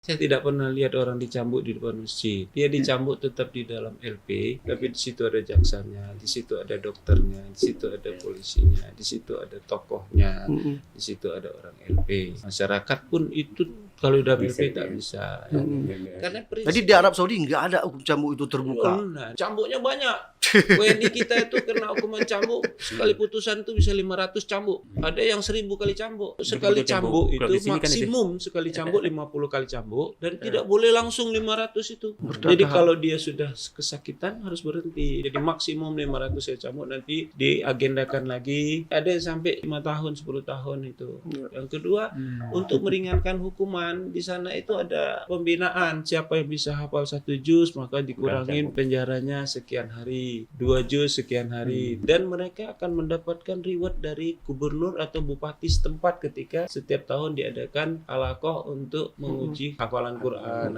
Saya tidak pernah lihat orang dicambuk di depan masjid. Dia dicambuk tetap di dalam LP, tapi di situ ada jaksanya, di situ ada dokternya, di situ ada polisinya, di situ ada tokohnya, di situ ada orang LP. Masyarakat pun itu kalau udah LP tak bisa. Karena Jadi di Arab Saudi nggak ada hukum cambuk itu terbuka. Cambuknya banyak. WNI kita itu kena hukuman cambuk, sekali putusan itu bisa 500 cambuk. Ada yang 1000 kali cambuk. Sekali cambuk itu maksimum sekali cambuk 50 kali cambuk dan tidak boleh langsung 500 itu. Jadi kalau dia sudah kesakitan harus berhenti. Jadi maksimum 500 kali cambuk, nanti diagendakan lagi. Ada yang sampai 5 tahun, 10 tahun itu. Yang kedua, untuk meringankan hukuman, di sana itu ada pembinaan. Siapa yang bisa hafal 1 juz maka dikurangin penjaranya sekian hari, 2 juz sekian hari, dan mereka akan mendapatkan reward dari gubernur atau bupati setempat ketika setiap tahun diadakan halaqah untuk menguji hafalan Quran.